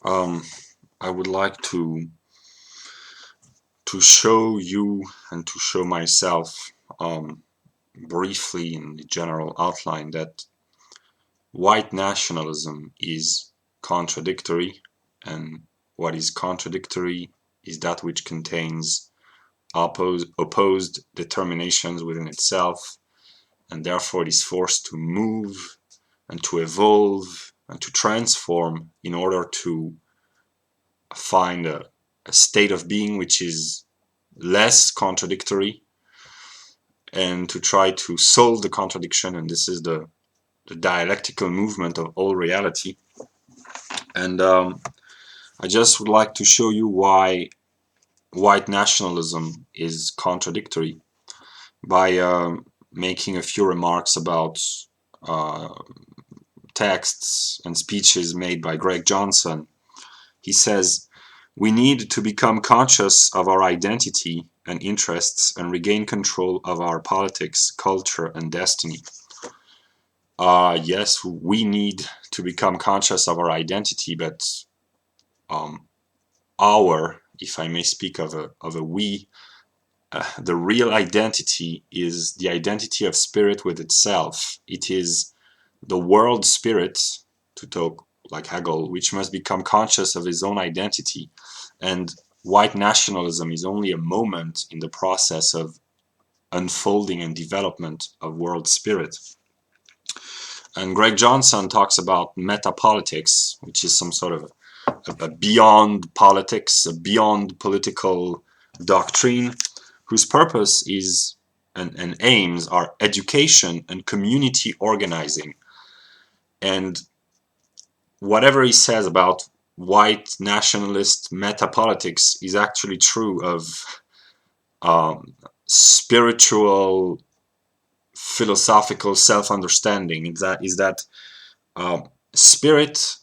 um, I would like to show you and to show myself briefly in the general outline that white nationalism is contradictory, and what is contradictory is that which contains opposed determinations within itself, and therefore it is forced to move and to evolve and to transform in order to find a state of being which is less contradictory, and to try to solve the contradiction. And this is the dialectical movement of all reality. And I just would like to show you why white nationalism is contradictory by making a few remarks about uh, texts and speeches made by Greg Johnson. He says, "We need to become conscious of our identity and interests and regain control of our politics, culture, and destiny." Yes, we need to become conscious of our identity, but if I may speak of a we, the real identity is the identity of spirit with itself. It is the world spirit, to talk like Hegel, which must become conscious of his own identity. And white nationalism is only a moment in the process of unfolding and development of world spirit. And Greg Johnson talks about metapolitics, which is some sort of a beyond politics, a beyond political doctrine, whose purpose is and aims are education and community organizing. And whatever he says about white nationalist metapolitics is actually true of spiritual philosophical self-understanding. Is that spirit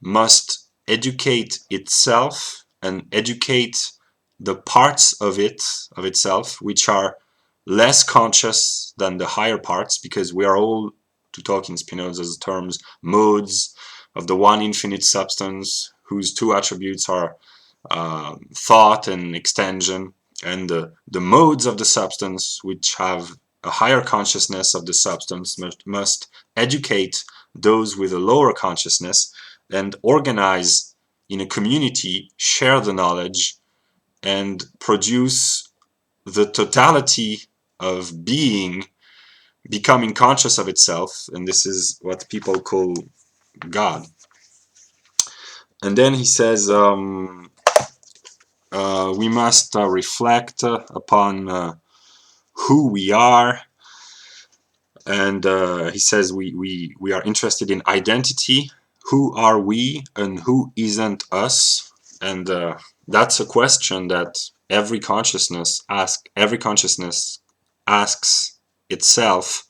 must educate itself and educate the parts of itself which are less conscious than the higher parts, because we are all, to talk in Spinoza's terms, modes of the one infinite substance whose two attributes are thought and extension, and the modes of the substance which have a higher consciousness of the substance must educate those with a lower consciousness and organize in a community, share the knowledge, and produce the totality of being becoming conscious of itself. And this is what people call God. And then he says we must reflect upon who we are. And he says we are interested in identity. Who are we and who isn't us? And that's a question that every consciousness asks itself,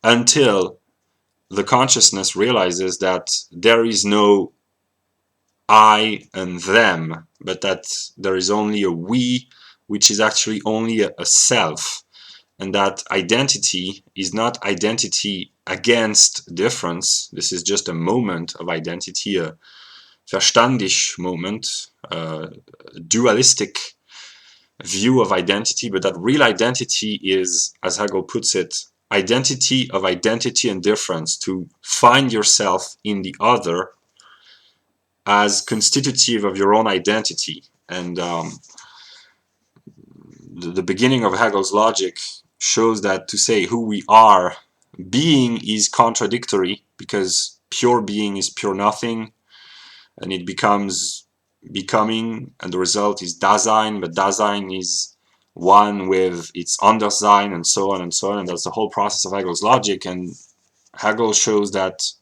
until the consciousness realizes that there is no I and them, but that there is only a we, which is actually only a self. And that identity is not identity against difference. This is just a moment of identity, a verstandig moment, a dualistic view of identity. But that real identity is, as Hegel puts it, identity of identity and difference, to find yourself in the other as constitutive of your own identity. And the beginning of Hegel's logic shows that to say who we are, being is contradictory, because pure being is pure nothing, and it becomes becoming, and the result is Dasein, but Dasein is one with its Anderssein, and so on and so on. And that's the whole process of Hegel's logic. And Hegel shows that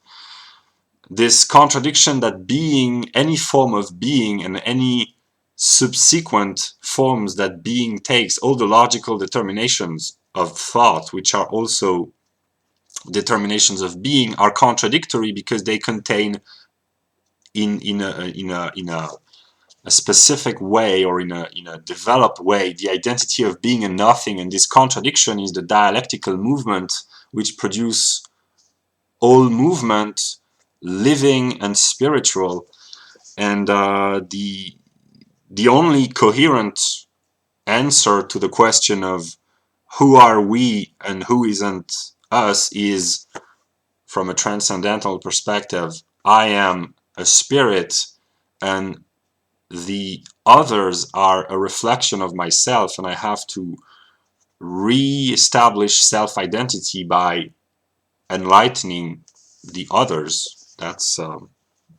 this contradiction, that being, any form of being, and any subsequent forms that being takes, all the logical determinations of thought, which are also determinations of being, are contradictory, because they contain in a specific way, or in a developed way, the identity of being and nothing. And this contradiction is the dialectical movement which produce all movement, living and spiritual. And the only coherent answer to the question of who are we and who isn't us is, from a transcendental perspective, I am a spirit and the others are a reflection of myself, and I have to re-establish self-identity by enlightening the others. That's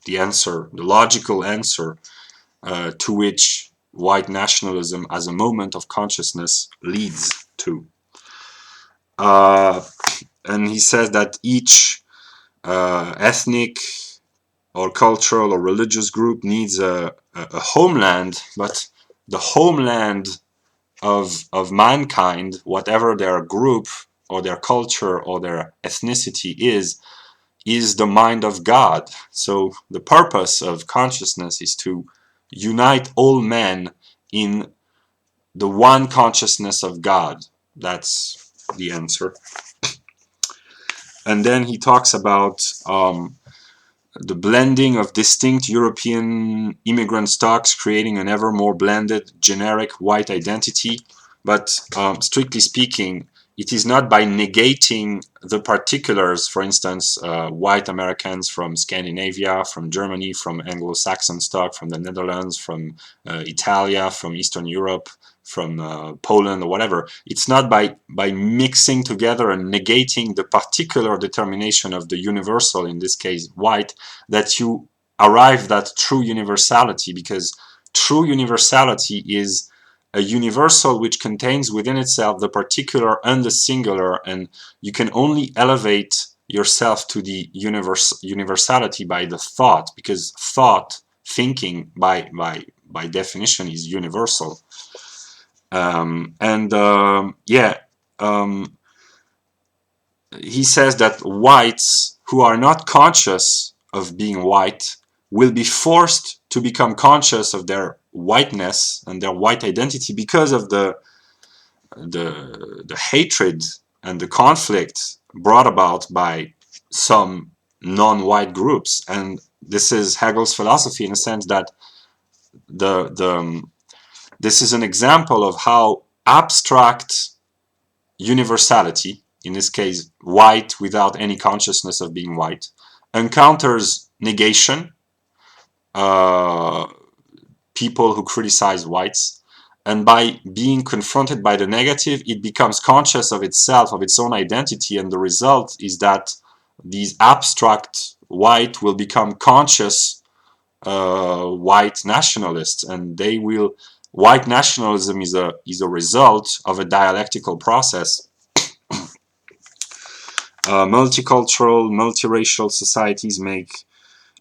the answer, the logical answer to which white nationalism as a moment of consciousness leads to. And he says that each ethnic or cultural or religious group needs a homeland, but the homeland of mankind, whatever their group or their culture or their ethnicity is the mind of God. So the purpose of consciousness is to unite all men in the one consciousness of God. That's the answer. And then he talks about the blending of distinct European immigrant stocks, creating an ever more blended, generic white identity. But strictly speaking, it is not by negating the particulars, for instance, white Americans from Scandinavia, from Germany, from Anglo-Saxon stock, from the Netherlands, from Italia, from Eastern Europe, from Poland or whatever. It's not by mixing together and negating the particular determination of the universal, in this case white, that you arrive at true universality, because true universality is a universal which contains within itself the particular and the singular, and you can only elevate yourself to the universality by the thought, because thought, thinking by definition is universal. He says that whites who are not conscious of being white will be forced to become conscious of their whiteness and their white identity because of the hatred and the conflict brought about by some non-white groups. And this is Hegel's philosophy, in a sense that this is an example of how abstract universality, in this case white without any consciousness of being white, encounters negation, people who criticize whites, and by being confronted by the negative, it becomes conscious of itself, of its own identity, and the result is that these abstract white will become conscious white nationalists, and they will. White nationalism is a result of a dialectical process. Multicultural, multiracial societies make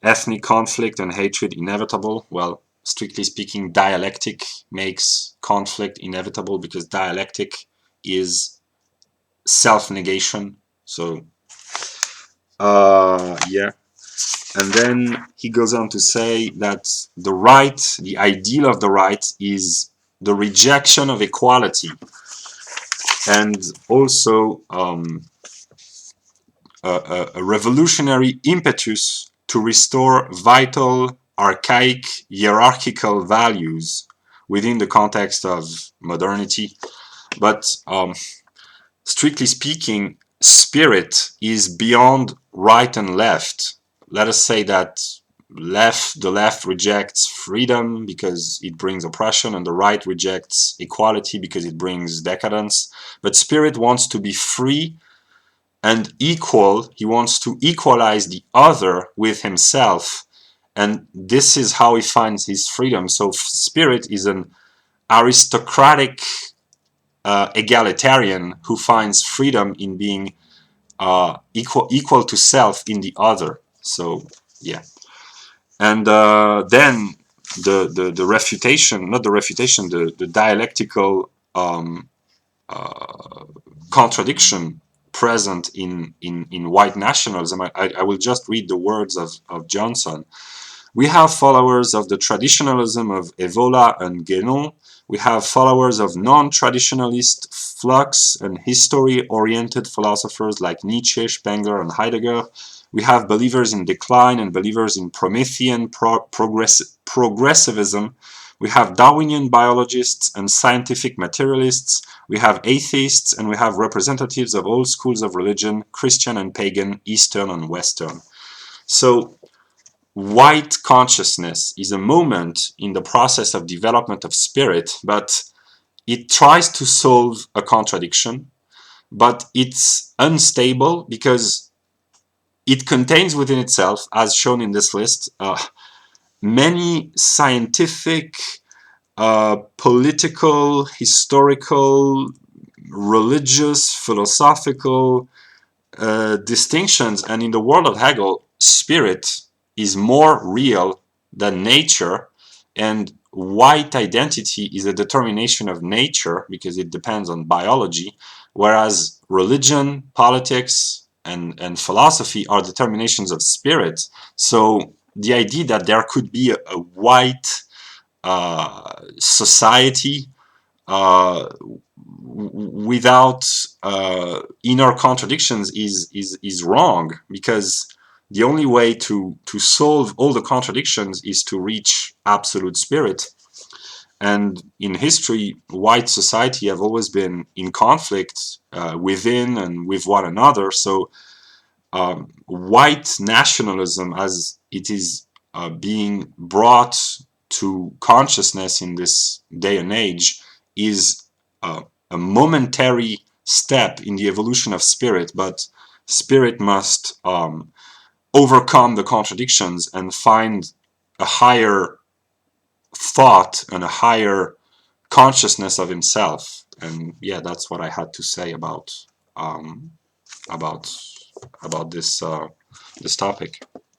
ethnic conflict and hatred inevitable. Well, strictly speaking, dialectic makes conflict inevitable, because dialectic is self-negation. So, yeah. And then he goes on to say that the right, the ideal of the right, is the rejection of equality, and also a revolutionary impetus to restore vital, archaic, hierarchical values within the context of modernity. But strictly speaking, spirit is beyond right and left. Let us say that the left rejects freedom because it brings oppression, and the right rejects equality because it brings decadence. But spirit wants to be free and equal. He wants to equalize the other with himself, and this is how he finds his freedom. So spirit is an aristocratic egalitarian who finds freedom in being equal to self in the other. So yeah. And then the refutation, not the refutation, the dialectical contradiction present in white nationalism. I will just read the words of Johnson. We have followers of the traditionalism of Evola and Guénon. We have followers of non-traditionalist flux and history-oriented philosophers like Nietzsche, Spengler, and Heidegger. We have believers in decline and believers in Promethean progressivism. We have Darwinian biologists and scientific materialists. We have atheists, and we have representatives of all schools of religion, Christian and pagan, Eastern and Western. So white consciousness is a moment in the process of development of spirit, but it tries to solve a contradiction, but it's unstable because it contains within itself, as shown in this list, many scientific, political, historical, religious, philosophical distinctions. And in the world of Hegel, spirit is more real than nature, and white identity is a determination of nature because it depends on biology, whereas religion, politics, and philosophy are determinations of spirit. So the idea that there could be a white society uh, without inner contradictions is wrong, because the only way to solve all the contradictions is to reach absolute spirit. And in history, white society have always been in conflict within and with one another. So white nationalism, as it is being brought to consciousness in this day and age, is a momentary step in the evolution of spirit, but spirit must overcome the contradictions and find a higher thought and a higher consciousness of himself. And yeah, that's what I had to say um, about about this this topic.